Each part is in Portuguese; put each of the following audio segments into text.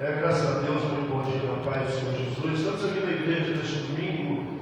Graças a Deus, muito bom dia na paz do Senhor Jesus. Estamos aqui na igreja neste domingo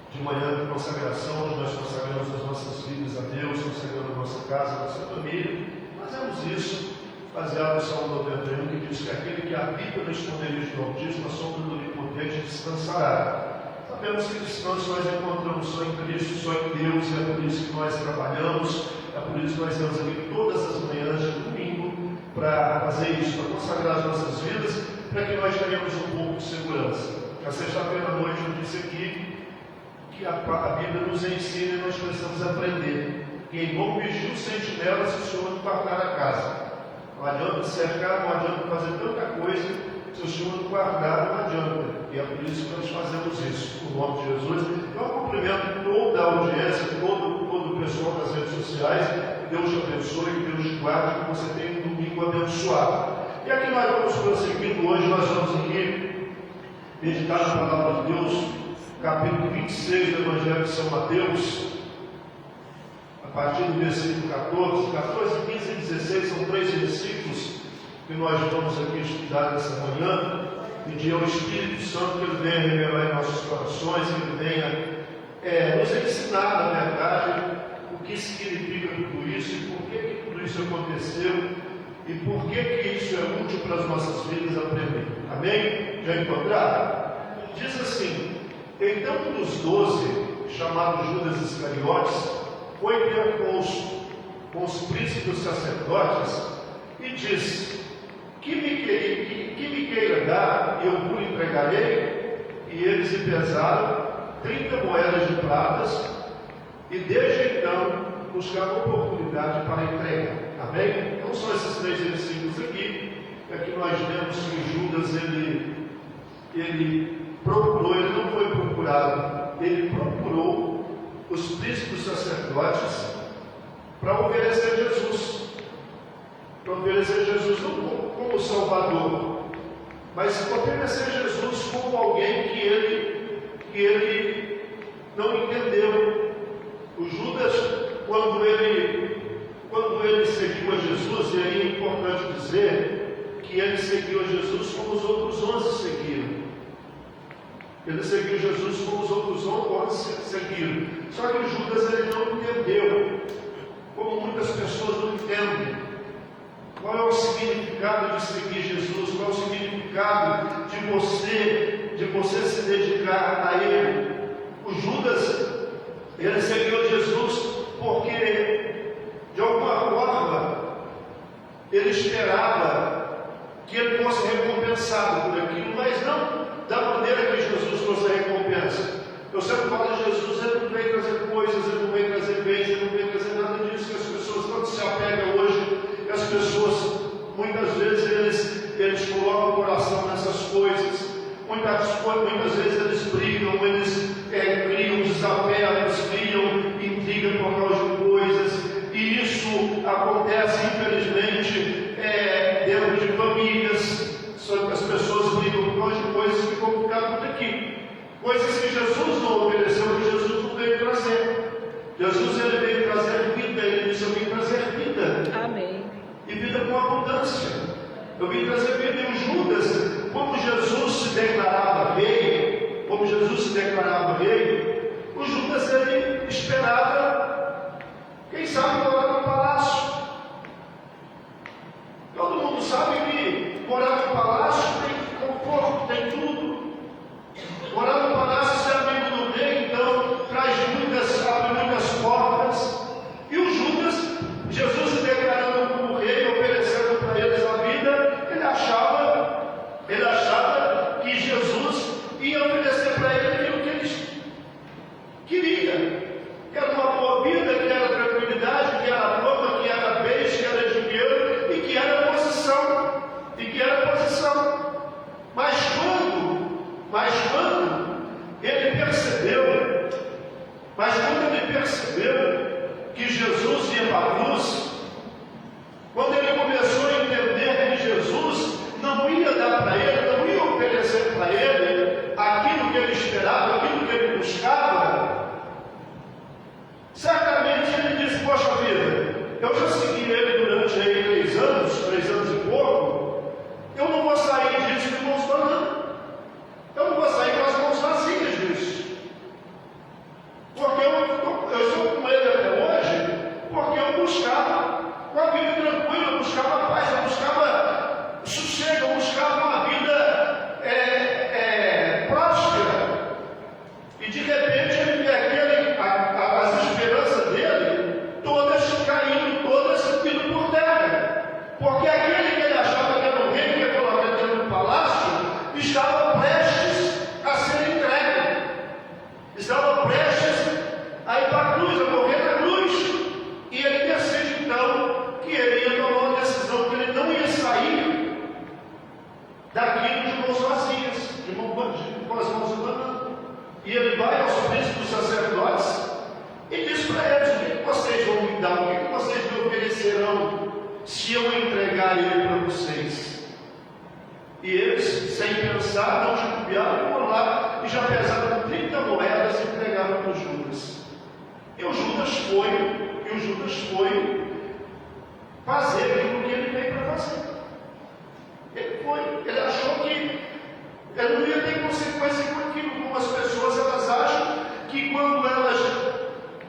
de manhã de consagração, onde nós consagramos as nossas vidas a Deus, consagrando a nossa casa, a nossa família. Fazemos isso baseado no Salmo 91, que diz que aquele que habita no esconderijo do Altíssimo, a sombra do Onipotente, descansará. Sabemos que descanso nós encontramos só em Cristo, só em Deus, e é por isso que nós trabalhamos, é por isso que nós estamos aqui todas as manhãs de domingo, para fazer isso, para consagrar as nossas vidas, para que nós tenhamos um pouco de segurança. Na sexta-feira à noite eu disse aqui que a Bíblia nos ensina e nós precisamos aprender que em bom vigio sentinela se o Senhor guardar a casa. Não adianta cercar, não adianta fazer tanta coisa, se o Senhor não guardar, não adianta. E é por isso que nós fazemos isso, no nome de Jesus. Eu cumprimento toda a audiência, todo o pessoal das redes sociais. Deus te abençoe, que Deus te guarde, que você tenha um domingo abençoado. E aqui nós vamos prosseguindo. Hoje nós vamos aqui meditar na palavra de Deus, capítulo 26 do Evangelho de São Mateus, a partir do versículo 14, 15 e 16, são 3 versículos que nós vamos aqui estudar nessa manhã, pedir ao Espírito Santo que Ele venha revelar em nossos corações, que Ele venha nos ensinar, na verdade, o que significa tudo isso e por que tudo isso aconteceu e por que isso é útil para as nossas vidas aprender. Amém? Já encontraram? Diz assim: então um dos 12, chamado Judas Iscariotes, foi ter com os príncipes sacerdotes e disse: que me queira dar, eu vos entregarei. E eles lhe pesaram 30 moedas de pratas, e desde então buscaram oportunidade para entrega. Amém? Então são esses 3 versículos aqui, é que nós vemos que Judas ele procurou, ele não foi procurado, ele procurou os príncipes sacerdotes para oferecer Jesus. Para oferecer Jesus não como Salvador, mas oferecer Jesus como alguém que ele não entendeu. O Judas, quando ele seguiu a Jesus, e aí é importante dizer que ele seguiu a Jesus como os outros 11 seguiram. Ele seguiu Jesus como os outros 11 seguiram. Só que o Judas ele não entendeu, como muitas pessoas não entendem. Qual é o significado de seguir Jesus? Qual é o significado de você se dedicar a Ele? O Judas, ele seguiu Jesus porque, de alguma forma, ele esperava que ele fosse recompensado por aquilo, mas não da maneira que Jesus fosse a recompensa. Eu sempre falo de Jesus, ele não veio trazer coisas, ele não veio trazer bens, ele não veio trazer nada disso, que as pessoas tanto se apegam hoje, que as pessoas, muitas vezes, eles colocam o coração nessas coisas, muitas vezes eles brigam, eles criam desapegos, criam intriga por causa de coisas, e isso acontece, infelizmente, dentro de famílias. As pessoas brigam por causa de coisas que ficam por aqui, coisas que Jesus não ofereceu, que Jesus não veio trazer. Jesus ele veio trazer vida, ele disse: eu vim trazer vida. Amém. E vida com abundância. Eu vim trazer vida. E o Judas, como Jesus se declarava rei, o Judas ele esperava, quem sabe, morar no palácio. Todo mundo sabe que morar no palácio tem conforto, tem tudo. Morar no palácio, ser amigo do rei, então abre muitas portas. E o Judas, Jesus se declarando como rei, oferecendo para eles a vida, ele achava que Jesus ia oferecer para ele aquilo que eles queriam, que era uma boa vida, que era tranquilidade, que era fama, que era bens, que era dinheiro e que era posição. Mas quando ele percebeu que Jesus ia para a cruz, quando ele começou a entender que Jesus não ia dar para ele, não ia oferecer para ele aquilo que ele esperava, aquilo que ele buscava, certamente ele disse: poxa vida, eu já segui ele durante 3 anos e pouco, eu não vou saber daquilo de mãos vazias, com as mãos abanando. E ele vai aos príncipes sacerdotes e diz para eles: o que vocês vão me dar? O que vocês me oferecerão se eu entregar ele para vocês? E eles, sem pensar, não titubearam, foram lá e já pesaram 30 moedas e entregaram para o Judas. E o Judas foi fazer aquilo que ele veio para fazer. Ele achou que ele não ia ter consequência com aquilo. Como as pessoas, elas acham que quando elas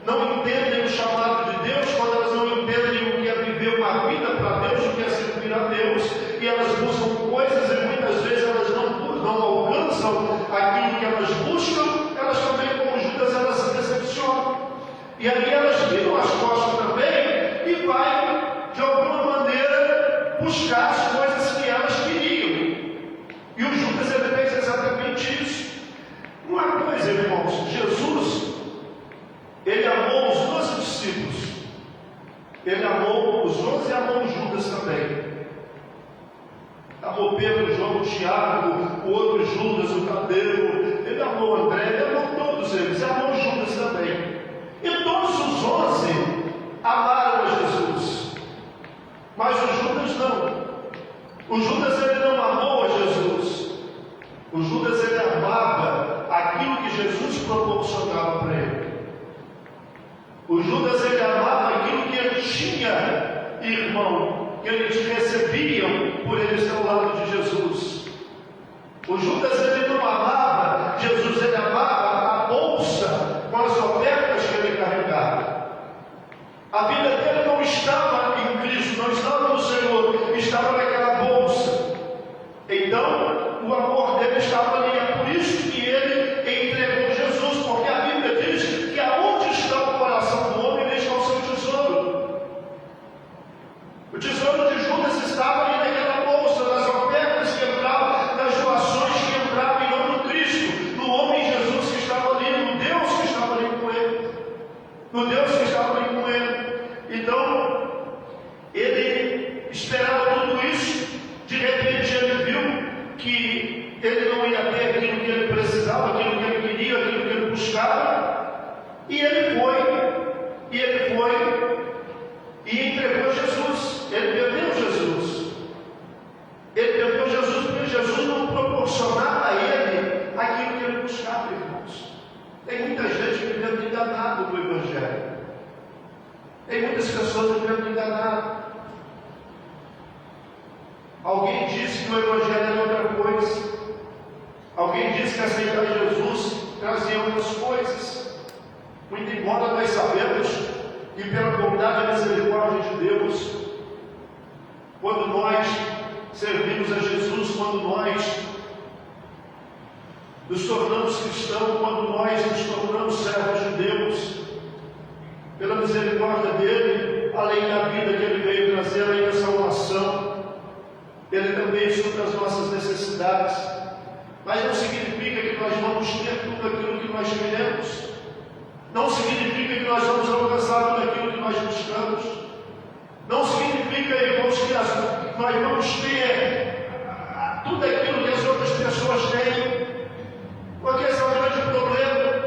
não entendem o chamado de Deus, quando elas não entendem o que é viver uma vida para Deus, o que é servir a Deus, e elas buscam coisas e muitas vezes elas não alcançam aquilo que elas buscam, elas também, como Judas, elas se decepcionam. E aí elas viram as costas também e vai, de alguma maneira, buscar as coisas que elas queriam. E o Judas, ele fez exatamente isso. Uma coisa, irmãos, Jesus, ele amou os 12 discípulos. Ele amou os 11 e amou Judas também. Amou Pedro, João, Tiago, o outro Judas, o Tadeu. Ele amou André, ele amou todos eles. E amou Judas também. E todos os 11 amaram a Jesus. Mas o Judas não. O Judas, ele não amou a Jesus. O Judas, ele amava aquilo que Jesus proporcionava para ele. O Judas, ele amava aquilo que ele tinha, irmão, que eles recebiam por ele estar ao lado de Jesus. O Judas, ele não amava Jesus, ele amava a bolsa com as ofertas que ele carregava. A vida dele não estava em Cristo, não estava no Senhor, estava naquela bolsa. Então, o amor dele estava ali. É por isso que ele entregou Jesus, porque a Bíblia diz que aonde está o coração do homem, está o seu tesouro. O tesouro de Judas estava ali naquela bolsa, nas ofertas que entravam, nas doações que entravam em nome de Cristo, no homem Jesus que estava ali, no Deus que estava ali com ele. No Deus que estava ali com ele. Então, ele esperava tudo isso. De repente ele viu que ele não ia ter aquilo que ele precisava, aquilo que ele queria, aquilo que ele buscava. E ele foi e entregou Jesus. Ele perdeu Jesus. Ele perdeu Jesus porque Jesus não proporcionava a ele aquilo que ele buscava, irmãos. Tem muita gente vivendo enganado no Evangelho. Tem muitas pessoas vivendo enganado. Alguém disse que o Evangelho era outra coisa. Alguém disse que aceitar Jesus trazia outras coisas. Muito embora nós sabemos que pela bondade e misericórdia de Deus, quando nós servimos a Jesus, quando nós nos tornamos cristãos, quando nós nos tornamos servos de Deus, pela misericórdia dele, além da vida que ele veio trazer, além da salvação, ele também supre as nossas necessidades. Mas não significa que nós vamos ter tudo aquilo que nós queremos. Não significa que nós vamos alcançar tudo aquilo que nós buscamos. Não significa, irmãos, que nós vamos ter tudo aquilo que as outras pessoas têm. Porque esse é o grande problema.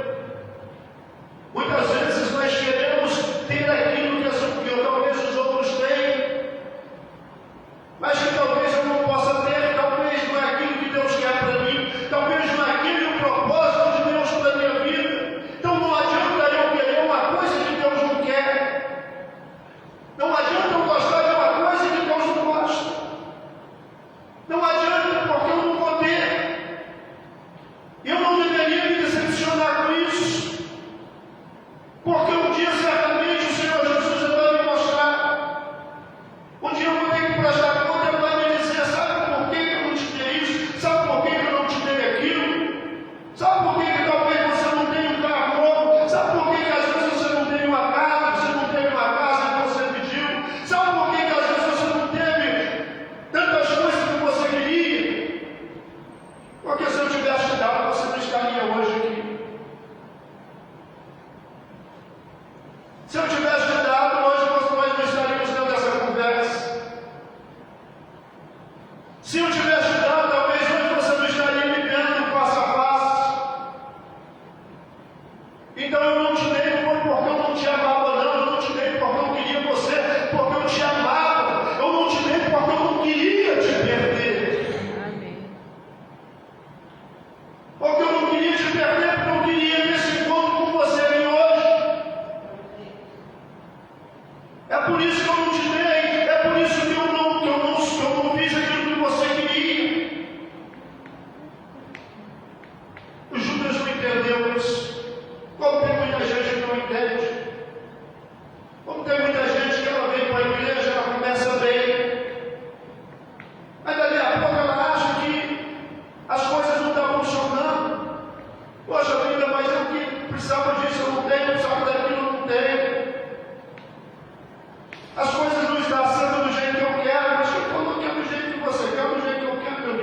Muitas vezes nós queremos ter aquilo que talvez os outros têm, mas que talvez eu não possa ter, talvez não é aquilo que Deus quer para mim, talvez não é aquele o propósito de Deus para a minha vida. Então não adianta eu querer uma coisa que Deus não quer. Não adianta eu gostar de uma coisa que Deus não gosta.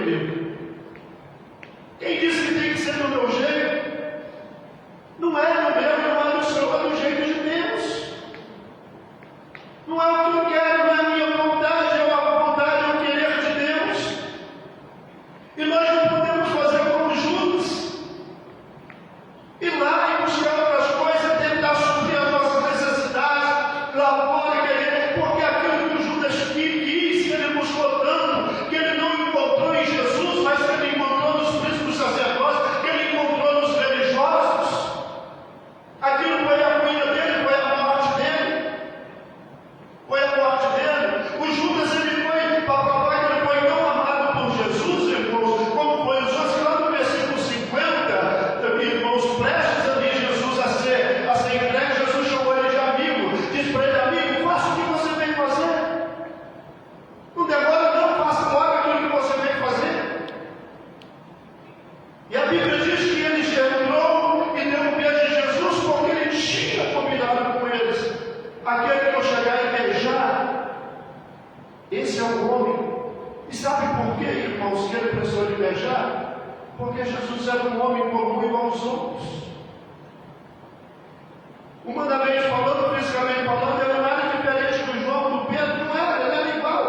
querido? Quem disse que tem que ser do meu jeito? Não é do meu, não é do seu, é do jeito de Deus. Não é o que eu quero, não é a minha vontade, é a vontade, é o querer de Deus. E nós não podemos fazer como Judas, ir lá e buscar outras coisas, tentar suprir as nossas necessidades lá fora, querer, porque aquilo que o Judas quis, que ele buscou tanto, que ele não encontrou em Jesus, mas que ele encontrou nos príncipes sacerdotes, que ele encontrou nos religiosos. Aquilo foi a ruína dele, foi a morte dele. Foi a morte dele. O Judas, ele foi, para provar que ele foi tão amado por Jesus, irmãos, como foi os outros, que lá no versículo 50, irmãos, prestes a vir Jesus a ser entregue, Jesus chamou ele de amigo. Diz para ele: amigo, faça o que você vem fazer. Não demora não, faça logo aquilo que você vem fazer. E a Bíblia diz que ele entrou e deu um beijo de Jesus, porque ele tinha combinado com eles: aquele que eu chegar e beijar, esse é o homem. E sabe por quê, irmãos, que ele precisou de beijar? Porque Jesus era um homem comum igual aos outros. Humanamente falando, fisicamente falando, ele não era diferente do João, do Pedro, não era, ele era igual.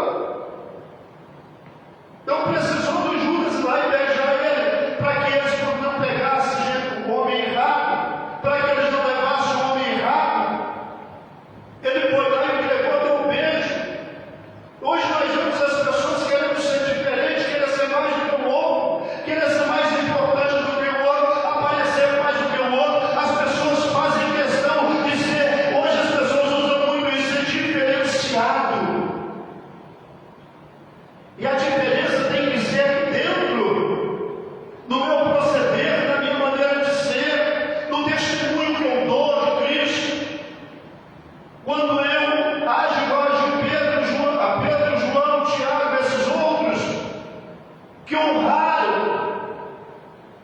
Então precisou do Judas ir lá e beijar ele, para que eles não pegassem o homem errado, para que eles não levassem o homem errado. Ele foi lá e entregou, deu um beijo. Hoje nós vemos as pessoas querendo ser diferentes, querendo ser mais do que o outro, querendo ser mais importante do que o outro, aparecer mais do que o outro. As pessoas fazem questão de ser, hoje as pessoas usam muito isso, ser diferenciado. E a diferença tem que ser aqui dentro, no meu proceder, na minha maneira de ser, no testemunho que eu dou de Cristo. Quando eu ajo igual a Pedro, João, Tiago, esses outros, que honraram,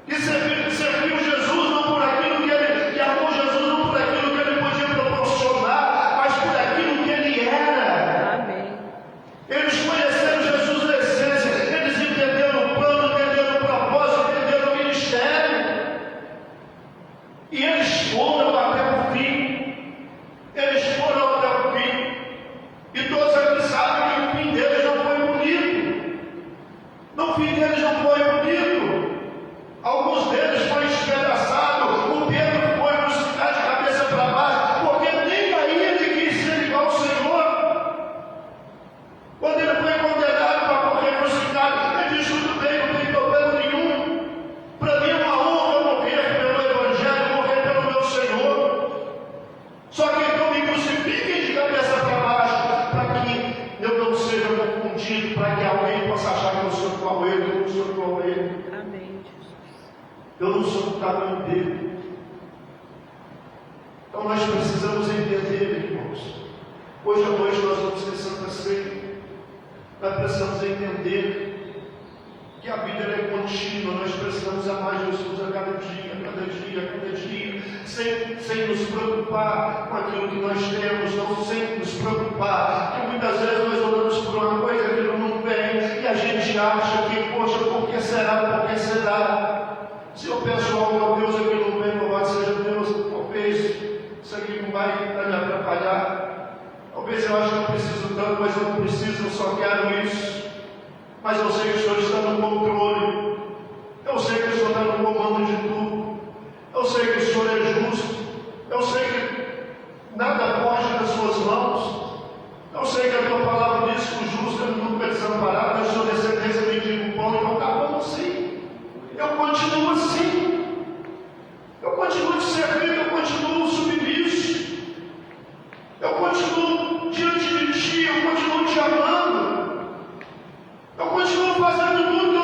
que serviu Jesus não por aquilo que amou Jesus, não por aquilo que ele podia proporcionar, mas por aquilo que ele era. Amém. Eles conheceram Jesus na essência, eles entenderam o plano, entenderam o propósito, entenderam o ministério. E eles foram até o fim. Eles foram até o fim. E todos aqui sabem que o fim deles não foi bonito. No fim deles não foi bonito. Alguns deles foram despedaçados. O Pedro foi crucificado de cabeça para baixo, porque nem aí ele quis ser igual ao Senhor. Quando ele foi condenado para morrer crucificado, ele disse: tudo bem, não tem problema nenhum. Para mim é uma honra morrer pelo Evangelho, morrer pelo meu Senhor. Só que então me crucifiquem de cabeça para baixo, para que eu não seja confundido, para que alguém possa achar que eu sou igual a ele, eu não sou igual a ele. Amém, Jesus. Eu não sou do tamanho dele. Então nós precisamos entender, irmãos. Hoje à noite nós vamos ter Santa Ceia. Nós precisamos entender que a vida é contínua. Nós precisamos amar Jesus a cada dia, sem nos preocupar com aquilo que nós temos, não sem nos preocupar, que muitas vezes nós oramos por uma coisa que não vem, e a gente acha que, poxa, por que será, por que será? Se eu peço algo a Deus e que não vem, louvado seja Deus, talvez isso aqui não vai me atrapalhar. Talvez eu ache que eu preciso tanto, mas eu não preciso, eu só quero isso. Mas eu sei que o Senhor está no controle. Eu sei que o Senhor está no comando de tudo. Eu sei que o Senhor é justo. Eu sei que nada foge das suas mãos. Eu sei que a tua palavra diz que o justo nunca é desamparado, mas a sua descendência bendiga o pão e não está bom assim. Eu continuo assim. Eu continuo te servindo, eu continuo submisso. Eu continuo diante de ti, eu continuo te amando. Eu continuo fazendo tudo que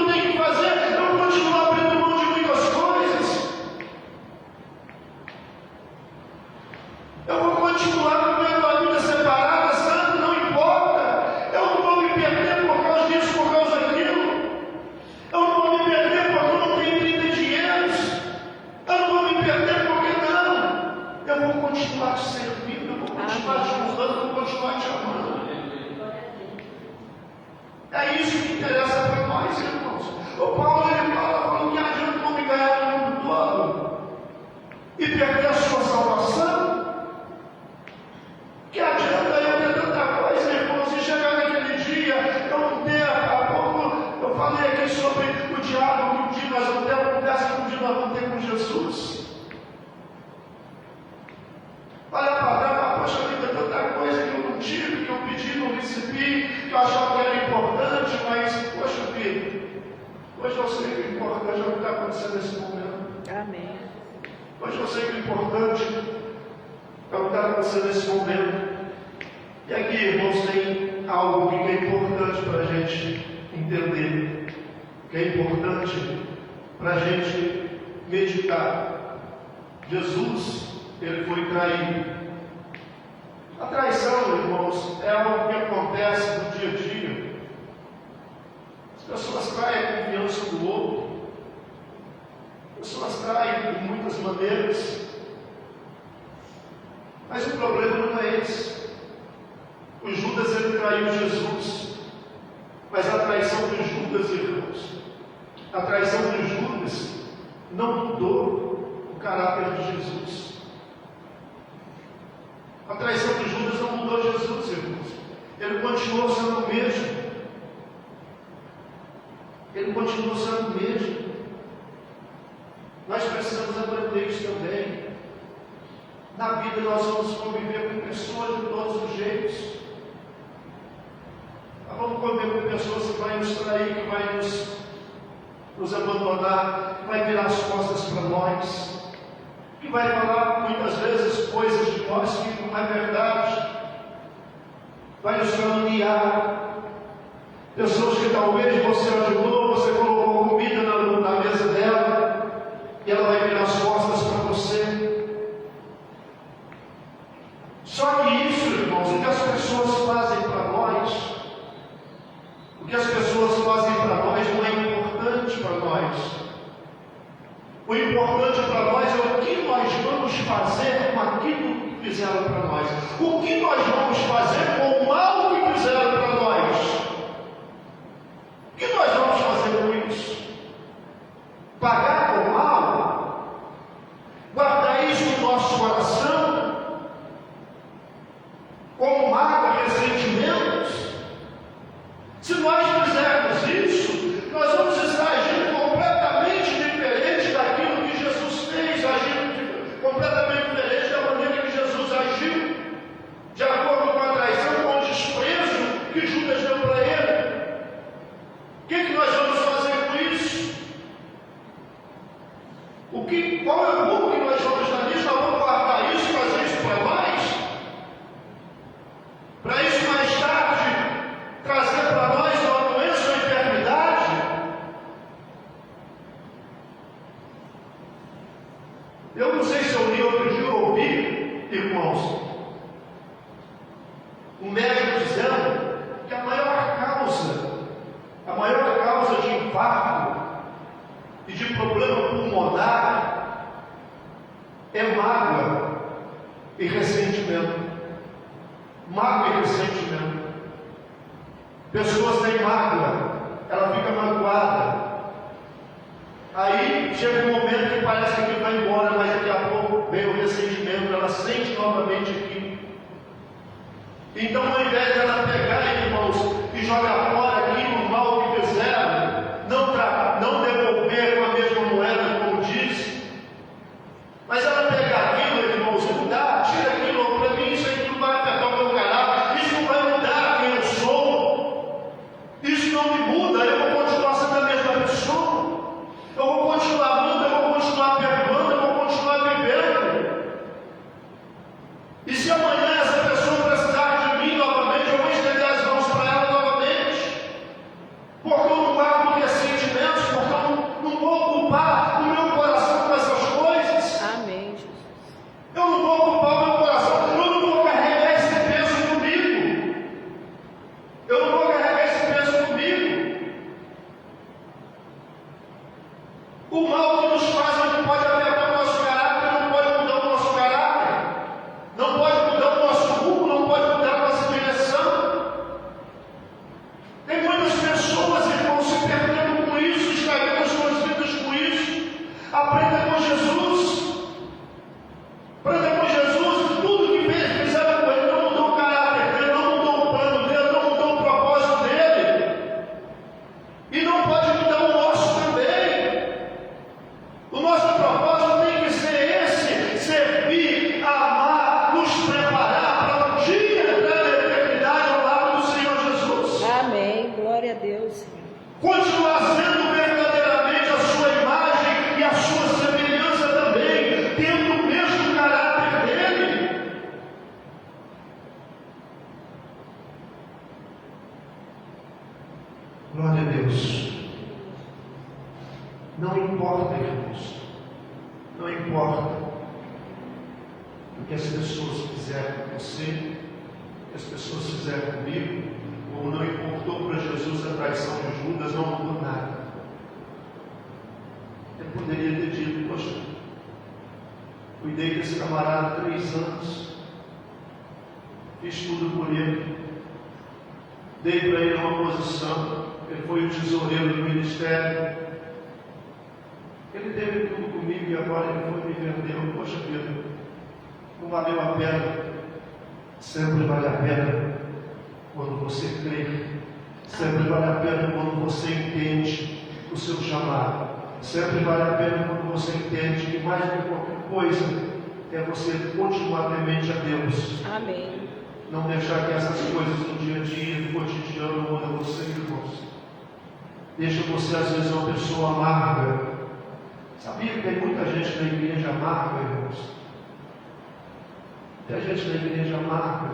sobre o diálogo que nós vamos ter, a conversa que nós vamos ter com Jesus. Olha para trás, fala, poxa vida, tanta coisa que eu não tive, que eu pedi, não recebi, que eu achava que era importante, mas, poxa vida, hoje eu sei que o importante é o que está acontecendo nesse momento. Amém. Hoje eu sei que o importante é o que está acontecendo nesse momento. E aqui, irmãos, tem algo que é importante para a gente entender, que é importante para a gente meditar. Jesus, ele foi traído. A traição, irmãos, é algo que acontece no dia a dia. As pessoas traem a confiança do outro. As pessoas traem de muitas maneiras. Mas o problema não é esse. O Judas, ele traiu Jesus. Mas a traição de Judas, irmãos, a traição de Judas não mudou o caráter de Jesus. A traição de Judas não mudou Jesus, irmãos. Ele continuou sendo o mesmo. Ele continuou sendo o mesmo. Nós precisamos aprender isso também. Na vida nós vamos conviver com pessoas de todos os jeitos. Nós vamos conviver com pessoas que vão nos trair, que vão nos abandonar, que vai virar as costas para nós, que vai falar muitas vezes coisas de nós que não é verdade, vai nos caluniar. Pessoas que talvez você ajudou, você colocou comida na mesa dela, e ela vai virar as costas para você. Só que isso, irmãos, o que as pessoas fazem para nós, o que as pessoas fazem para nós não é importante para nós. O importante para nós é o que nós vamos fazer com aquilo que fizeram para nós. O que nós vamos fazer com o mal que fizeram para nós. O que nós vamos fazer com isso? Pagar com mal? Guardar isso no nosso coração? Como mágoa, ressentimentos? Se nós fizermos isso, nós vamos estar agindo completamente diferente daquilo que Jesus fez, agindo completamente diferente da maneira que Jesus agiu, de acordo com a traição, com o desprezo que Judas deu para ele. O que nós vamos fazer com isso? Qual é o rumo que nós vamos dar nisso? Nós vamos guardar isso, fazer isso para nós? Para isso mais tarde trazer para nós uma doença ou enfermidade? Eu não sei se eu li outro dia ou ouvi, irmãos, um médico dizendo que a maior causa de infarto e de problema pulmonar é mágoa e ressentimento. Mágoa e ressentimento. Pessoas têm mágoa, ela fica magoada. Aí chega um momento que parece que aquilo vai embora, mas daqui a pouco vem o ressentimento, ela sente novamente aquilo. Então, ao invés de ela pegar, irmãos, e jogar fora aquilo mal que fizeram, não devolver com a mesma moeda, como diz, mas ela pegar aquilo, irmãos, mudar, tira aquilo, para mim isso aqui não vai afetar o meu caráter, isso não vai mudar quem eu sou, isso não me muda, eu vou continuar sendo a mesma pessoa, eu vou continuar amando, eu vou continuar perdoando, eu vou continuar vivendo. E se amanhã essa pessoa precisar de mim novamente, eu vou estender as mãos para ela novamente, porque eu não guardo ressentimentos, porque eu não vou ocupar o meu coração com essas coisas. Amém, Jesus. Eu não vou ocupar o meu coração, eu não vou carregar esse peso comigo. Eu não vou carregar esse peso comigo. O mal que nos faz não pode afetar o nosso caráter, não pode mudar o nosso caráter, não pode mudar o nosso rumo, não pode mudar a nossa direção. Tem muitas pessoas, irmãos, se perdendo com isso, estragando as suas vidas com isso. Aprenda com Jesus. Aprenda com Jesus. Tudo que fizeram com ele não mudou o caráter dele, não mudou o plano dele, não mudou o propósito dele. E não pode mudar o nosso Não importa, irmãos. Não importa o que as pessoas fizeram com você, o que as pessoas fizeram comigo, ou não importou para Jesus a traição de Judas, não mudou nada. Eu poderia ter dito, poxa, cuidei desse camarada 3 anos, fiz tudo por ele, dei para ele uma posição, ele foi o tesoureiro do ministério, ele teve tudo comigo e agora ele foi me vendeu. Poxa vida, não valeu a pena. Sempre vale a pena quando você crê, sempre vale a pena quando você entende o seu chamado, sempre vale a pena quando você entende que mais do que qualquer coisa é você continuar temente a Deus. Amém. Não deixar que essas coisas do dia a dia, do cotidiano, mudem você, irmãos. Deixa você às vezes uma pessoa amarga. Sabia que tem muita gente na igreja amarga, irmãos? Tem gente na igreja amarga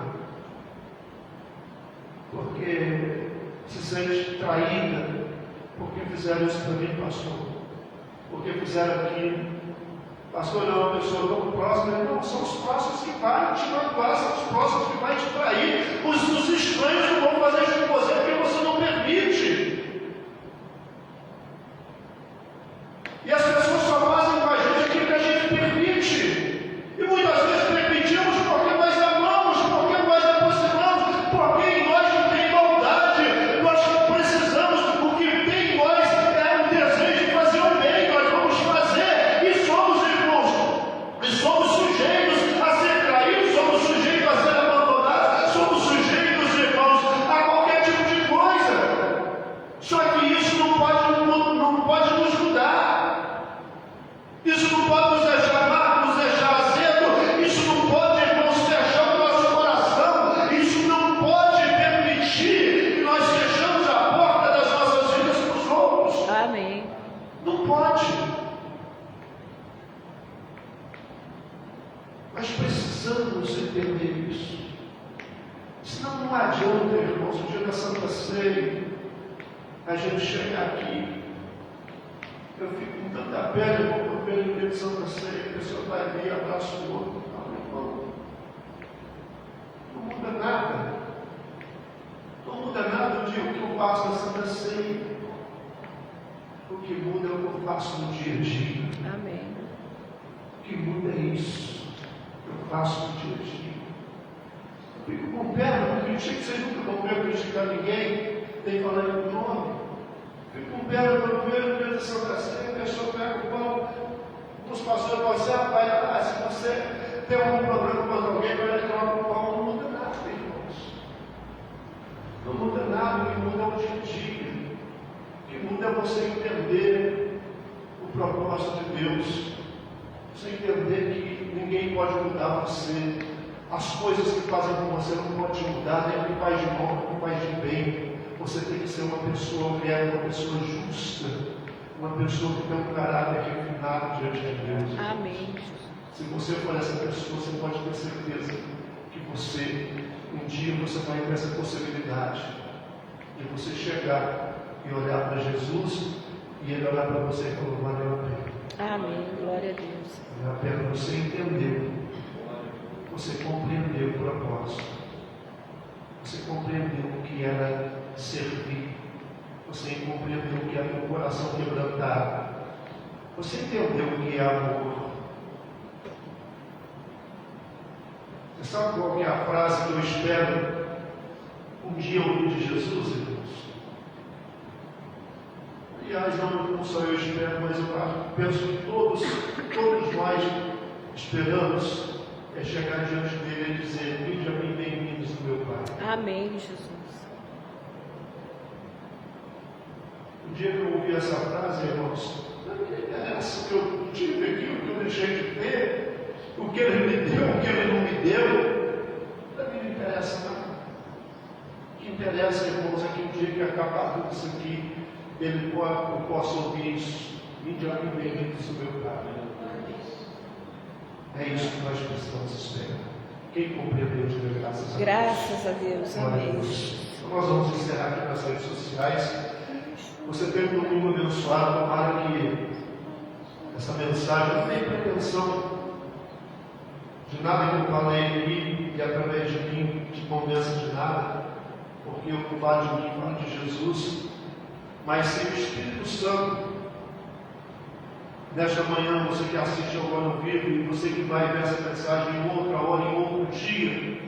porque se sente traída, porque fizeram isso para mim, pastor, porque fizeram aquilo. Pastor não é uma pessoa tão próxima. Não, são os próximos que vai te magoar, são os próximos que vai te trair. Os estranhos não vão fazer isso com você porque você não permite. E as pessoas só fazem com a gente aquilo que a gente permite. E muitas vezes permitimos porque nós amamos, porque nós aproximamos, porque em nós não tem maldade. Nós precisamos, o que tem em nós é um desejo de fazer o bem. Nós vamos fazer e somos irmãos. E somos sujeitos a ser traídos, somos sujeitos a ser abandonados, somos sujeitos, irmãos, a qualquer tipo de coisa. Só que isso não pode nos mudar. Isso não pode nos deixar amargo, nos deixar azedo. Isso não pode, irmãos, fechar o nosso coração. Isso não pode permitir que nós fechamos a porta das nossas vidas para os outros. Amém. Não pode. Nós precisamos entender isso. Senão não adianta, irmãos, o dia da Santa Ceia, a gente chegar aqui. Eu fico com tanta pena, eu vou comer no dia de Santa Ceia, a pessoa vai ali, abraça o outro. Não muda nada. Não muda nada o dia que eu faço na Santa Ceia. O que muda é o que eu faço no dia a dia. Amém. O que muda é isso. Eu faço no dia a dia. Eu fico com pena, não critico, vocês nunca vão ver criticar ninguém, tem falando o nome. Fico com pena quando vejo no dia da Santa Ceia, a pessoa pega o pão, os pastores você vai lá, se você tem algum problema com alguém, vai lá e troca o pão, não muda nada, irmãos. Não muda nada, o que muda é o dia a dia. O que muda é você entender o propósito de Deus. Você entender que ninguém pode mudar você. As coisas que fazem com você não podem te mudar, nem o que faz de mal, nem o que faz de bem. Você tem que ser uma pessoa fiel, uma pessoa justa, uma pessoa que tem um caráter refinado diante de Deus. Amém. Se você for essa pessoa, você pode ter certeza que um dia você vai ter essa possibilidade de você chegar e olhar para Jesus e ele olhar para você e falar: valeu a pena. Amém. Glória a Deus. Valeu a pena. Você entendeu, você compreendeu o propósito, você compreendeu o que era servir, você compreendeu o que era o coração quebrantado, você entendeu o que é amor. Você sabe qual que é a frase que eu espero um dia ouvir de Jesus, irmãos? Aliás, não só eu espero, mas eu penso que todos nós esperamos chegar diante dele e dizer: vinde a mim, bem-vindos do meu Pai. Amém, Jesus. O dia que eu ouvi essa frase, irmãos, não me interessa o que eu tive aqui, o que eu deixei de ter, o que ele me deu, o que ele não me deu, não me interessa nada. O que interessa, irmãos, é que um dia que acabar tudo isso aqui, eu possa ouvir isso: vinde a mim, bem-vindos do meu Pai. É isso que nós precisamos esperar. Quem compreendeu, diga graças a Deus. Graças a Deus. Amém. Nós vamos encerrar aqui nas redes sociais. Você tem um domingo abençoado. Tomara que essa mensagem. Não tem pretensão de nada que eu falei aqui e através de mim te convença de nada, porque eu não falo de mim, falo de Jesus, mas sem o Espírito Santo. Nesta manhã, você que assiste agora ao vivo e você que vai ver essa mensagem em outra hora, em outro dia,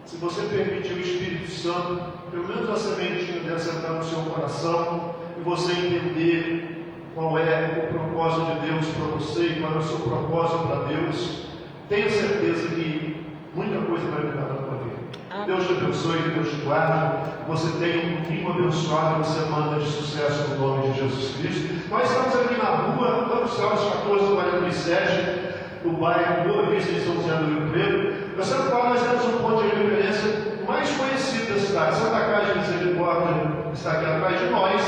se você permitir o Espírito Santo, pelo menos a sementinha dessa entrar no seu coração e você entender qual é o propósito de Deus para você e qual é o seu propósito para Deus, tenha certeza que muita coisa vai mudar na tua vida. Deus te abençoe, Deus te guarde. Você tenha um domingo abençoado, uma semana de sucesso no nome de Jesus Cristo. Nós estamos aqui na rua, Campos Salles 1447, do bairro Boa Vista de São José do Rio Preto. Eu sempre falo, nós temos um ponto de referência mais conhecido da cidade. Santa Casa de Misericórdia está aqui atrás de nós.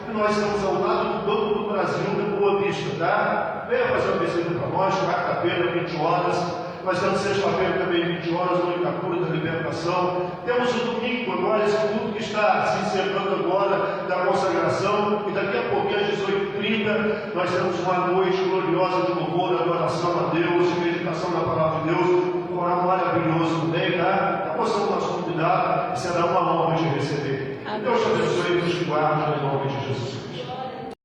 E nós estamos ao lado do Banco do Brasil, da Boa Vista, tá? Venha fazer uma visita para nós, quarta-feira, 20 horas. Nós temos sexta-feira também, 20 horas, no Itacura da Libertação. Temos o domingo agora, esse culto que está se encerrando agora da consagração. E daqui a pouquinho, às 18h30, nós temos uma noite gloriosa de louvor, adoração a Deus, de meditação na palavra de Deus. Um coral maravilhoso também, tá? Está passando o nosso convidado e será uma honra te receber. Deus te abençoe, Deus te guarde.